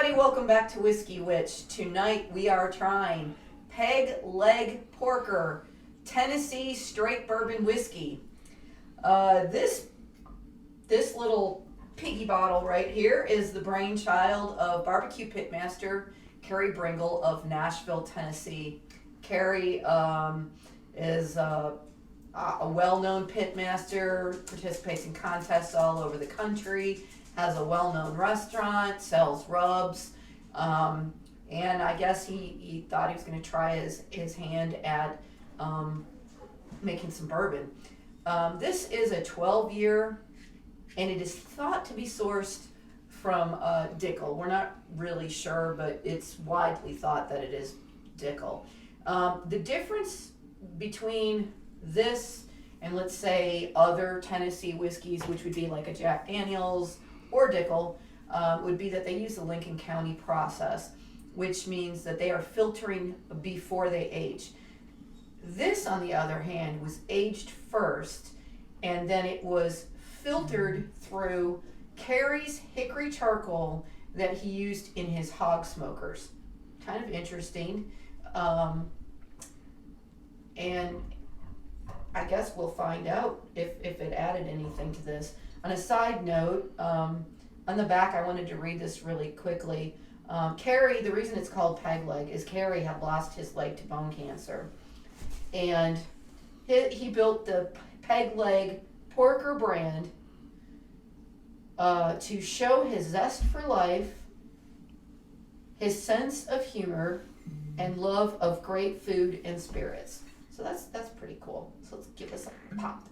everybody, welcome back to Whiskey Witch. Tonight we are trying Peg Leg Porker Tennessee Straight Bourbon Whiskey. This little piggy bottle right here is the brainchild of barbecue pitmaster Carrie Bringle of Nashville, Tennessee. Carrie is a well-known pitmaster, participates in contests all over the country, has a well-known restaurant, sells rubs, and I guess he thought he was going to try his hand at making some bourbon. This is a 12-year, and it is thought to be sourced from Dickel. We're not really sure, but it's widely thought that it is Dickel. The difference between this and, let's say, other Tennessee whiskeys, which would be like a Jack Daniel's or Dickel, would be that they use the Lincoln County process, which means that they are filtering before they age. This, on the other hand, was aged first, and then it was filtered through Carrie's hickory charcoal that he used in his hog smokers. Kind of interesting. And I guess we'll find out if it added anything to this. On a side note, on the back, I wanted to read this really quickly. Carrie, the reason it's called Peg Leg is Carrie had lost his leg to bone cancer. And he built the Peg Leg Porker brand to show his zest for life, his sense of humor, and love of great food and spirits. So that's pretty cool. So let's give this a pop.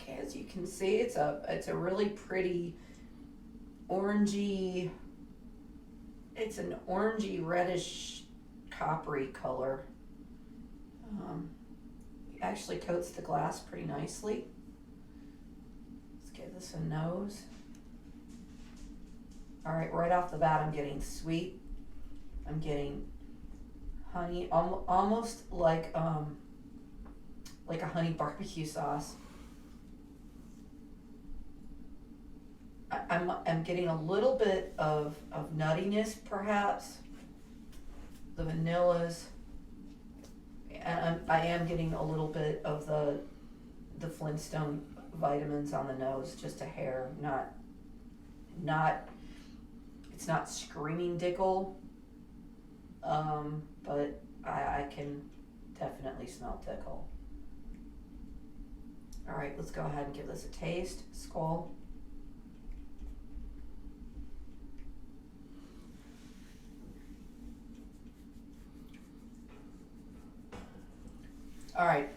Okay, as you can see, it's a really pretty orangey. It's an orangey reddish coppery color. It actually coats the glass pretty nicely. Let's give this a nose. All right, right off the bat, I'm getting sweet. I'm getting honey, almost like a honey barbecue sauce. I'm getting a little bit of nuttiness, perhaps. The vanillas, and I am getting a little bit of the Flintstone vitamins on the nose, just a hair, not. It's not screaming Dickel, but I can definitely smell Dickel. All right, let's go ahead and give this a taste. Skål. All right.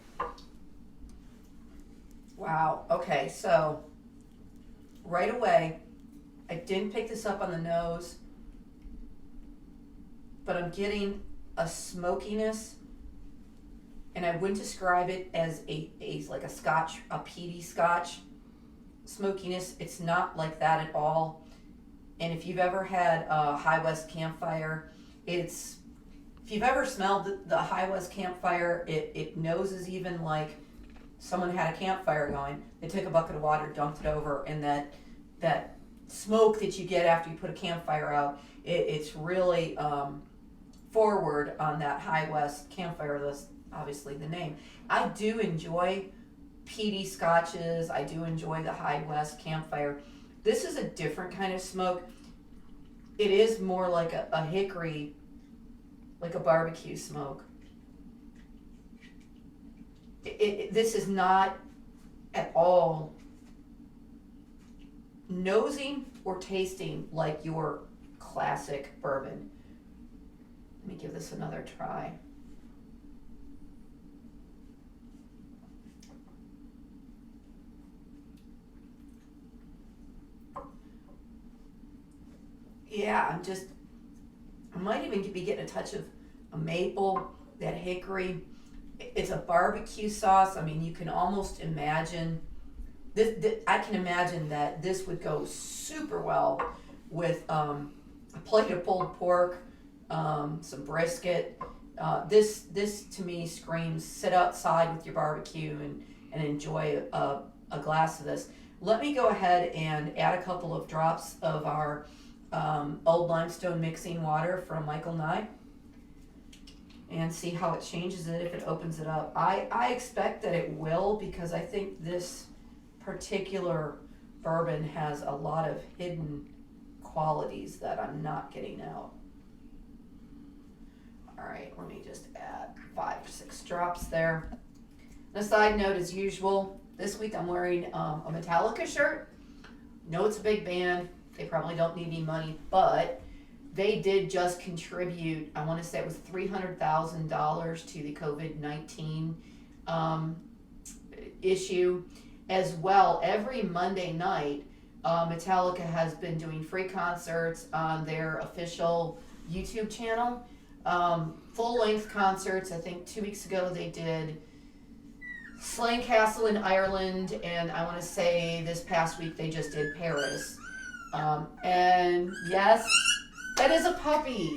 Wow. Okay, so right away, I didn't pick this up on the nose, but I'm getting a smokiness, and I wouldn't describe it as a like a Scotch, a peaty Scotch smokiness. It's not like that at all. And if you've ever had a High West Campfire, if you've ever smelled the High West Campfire, it noses even like someone had a campfire going. They took a bucket of water, dumped it over, and that smoke that you get after you put a campfire out, it's really forward on that High West Campfire. That's obviously the name. I do enjoy peaty scotches. I do enjoy the High West Campfire. This is a different kind of smoke. It is more like a hickory, like a barbecue smoke. This is not at all nosing or tasting like your classic bourbon. Let me give this another try. Yeah, I might even be getting a touch of a maple, that hickory. It's a barbecue sauce. I mean, you can almost imagine this. I can imagine that this would go super well with a plate of pulled pork, some brisket. This to me screams sit outside with your barbecue and enjoy a glass of this. Let me go ahead and add a couple of drops of our old limestone mixing water from Michael Nye and see how it changes it, if it opens it up. I expect that it will, because I think this particular bourbon has a lot of hidden qualities that I'm not getting out. All right, let me just add 5 or 6 drops there. On a side note, as usual, this week I'm wearing a Metallica shirt. No, it's a big band. They probably don't need any money, but they did just contribute, I want to say it was $300,000 to the COVID-19 issue. As well, every Monday night, Metallica has been doing free concerts on their official YouTube channel. Full-length concerts. I think 2 weeks ago they did Slane Castle in Ireland, and I want to say this past week they just did Paris. And yes, that is a puppy.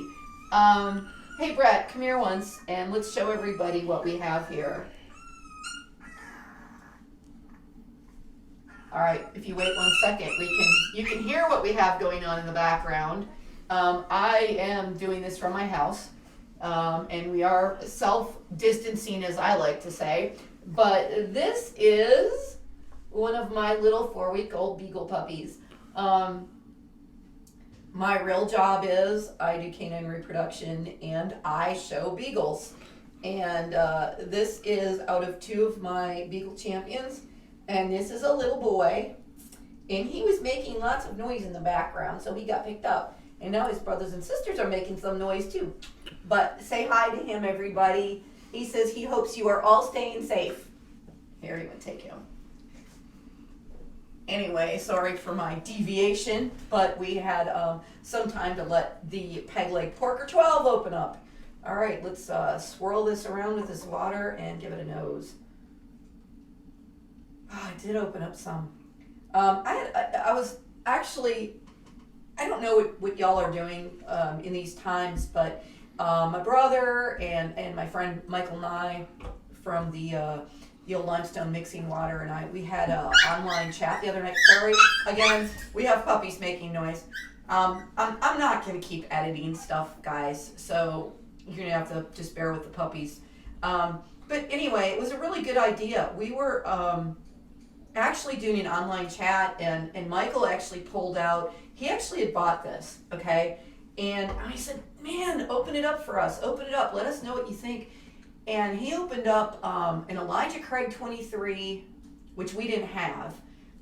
Hey Brett, come here once, and let's show everybody what we have here. All right, if you wait 1 second, you can hear what we have going on in the background. I am doing this from my house, and we are self-distancing, as I like to say. But this is one of my little 4-week-old beagle puppies. My real job is I do canine reproduction and I show beagles. And this is out of 2 of my beagle champions. And this is a little boy. And he was making lots of noise in the background, so he got picked up. And now his brothers and sisters are making some noise too. But say hi to him, everybody. He says he hopes you are all staying safe. Here, you would take him. Anyway, sorry for my deviation, but we had some time to let the Peg Leg Porker 12 open up. All right, let's swirl this around with this water and give it a nose. Oh, I did open up some. I was actually, I don't know what y'all are doing in these times, but my brother and my friend Michael Nye from the old limestone mixing water and we had an online chat the other night. Sorry, again, we have puppies making noise. I'm not going to keep editing stuff, guys, so you're going to have to just bear with the puppies. But anyway, it was a really good idea. We were actually doing an online chat, and Michael actually pulled out, he actually had bought this, okay? And I said, man, open it up for us. Open it up. Let us know what you think. And he opened up an Elijah Craig 23, which we didn't have,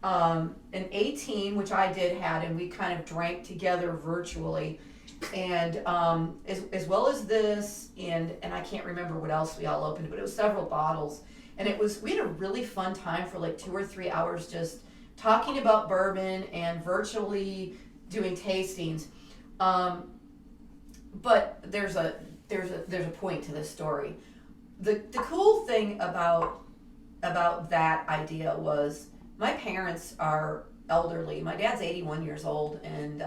an 18, which I did had, and we kind of drank together virtually, and as well as this, and I can't remember what else we all opened, but it was several bottles. And we had a really fun time for like 2 or 3 hours just talking about bourbon and virtually doing tastings. But there's a point to this story. The cool thing about that idea was my parents are elderly. My dad's 81 years old, and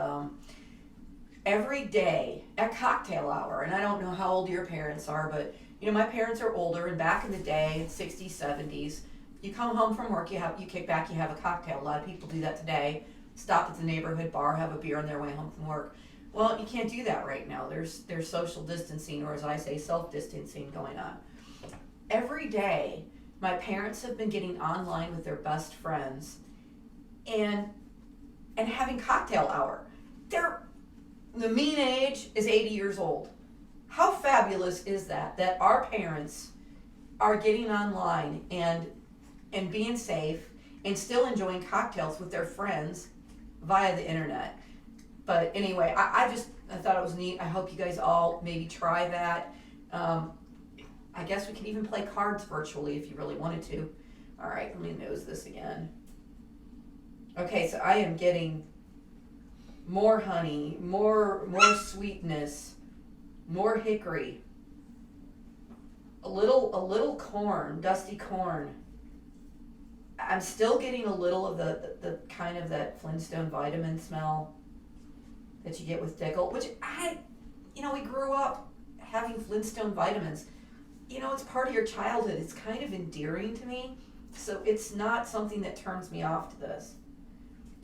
every day at cocktail hour, and I don't know how old your parents are, but you know, my parents are older, and back in the day, 60s, 70s, you come home from work, you kick back, you have a cocktail. A lot of people do that today. Stop at the neighborhood bar, have a beer on their way home from work. Well, you can't do that right now. There's social distancing, or as I say, self-distancing going on. Every day, my parents have been getting online with their best friends and having cocktail hour. The mean age is 80 years old. How fabulous is that our parents are getting online and being safe and still enjoying cocktails with their friends via the internet. But anyway, I thought it was neat. I hope you guys all maybe try that. I guess we can even play cards virtually if you really wanted to. All right, let me nose this again. Okay, so I am getting more honey, more sweetness, more hickory, a little corn, dusty corn. I'm still getting a little of the kind of that Flintstone vitamin smell that you get with Dickel, which we grew up having Flintstone vitamins. You know, it's part of your childhood. It's kind of endearing to me. So it's not something that turns me off to this.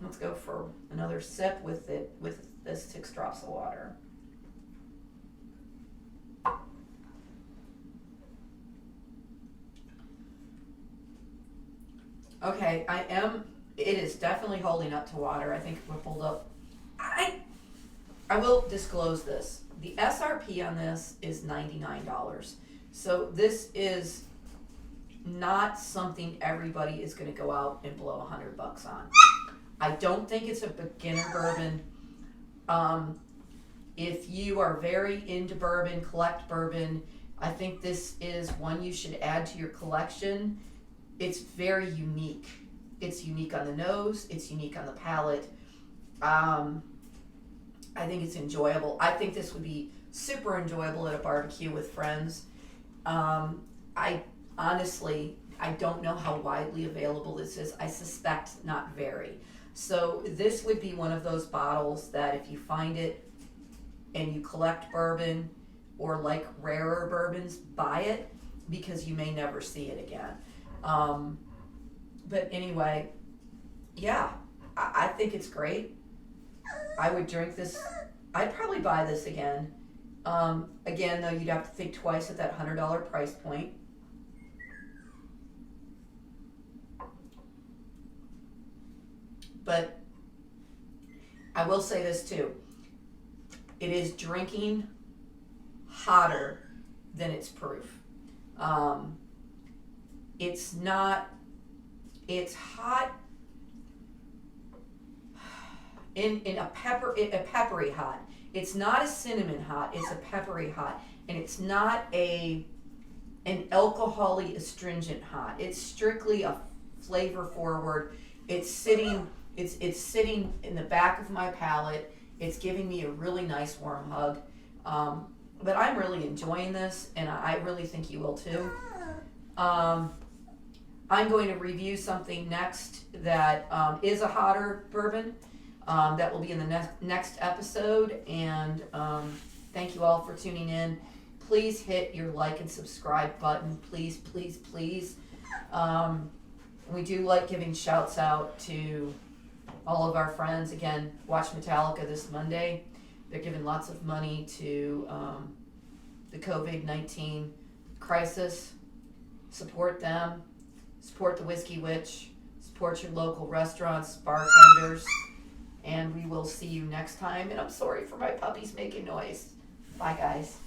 Let's go for another sip with this 6 drops of water. Okay, it is definitely holding up to water. I think we're pulled up. I will disclose this. The SRP on this is $99. So this is not something everybody is going to go out and blow $100 on. I don't think it's a beginner bourbon. If you are very into bourbon, collect bourbon, I think this is one you should add to your collection. It's very unique. It's unique on the nose. It's unique on the palate. I think it's enjoyable. I think this would be super enjoyable at a barbecue with friends. I honestly, I don't know how widely available this is. I suspect not very. So this would be one of those bottles that if you find it and you collect bourbon or like rarer bourbons, buy it because you may never see it again. But anyway, yeah, I think it's great. I would drink this. I'd probably buy this again. Again, though, you'd have to think twice at that $100 price point. But I will say this too. It is drinking hotter than its proof. It's not, it's hot in a peppery hot. It's not a cinnamon hot, it's a peppery hot. And it's not an alcohol-y astringent hot. It's strictly a flavor forward. It's sitting in the back of my palate. It's giving me a really nice warm hug. But I'm really enjoying this, and I really think you will too. I'm going to review something next that is a hotter bourbon. That will be in the next episode. And thank you all for tuning in. Please hit your like and subscribe button. Please, please, please. We do like giving shouts out to all of our friends. Again, watch Metallica this Monday. They're giving lots of money to the COVID-19 crisis. Support them. Support the Whiskey Witch. Support your local restaurants, bartenders. And we will see you next time. And I'm sorry for my puppies making noise. Bye, guys.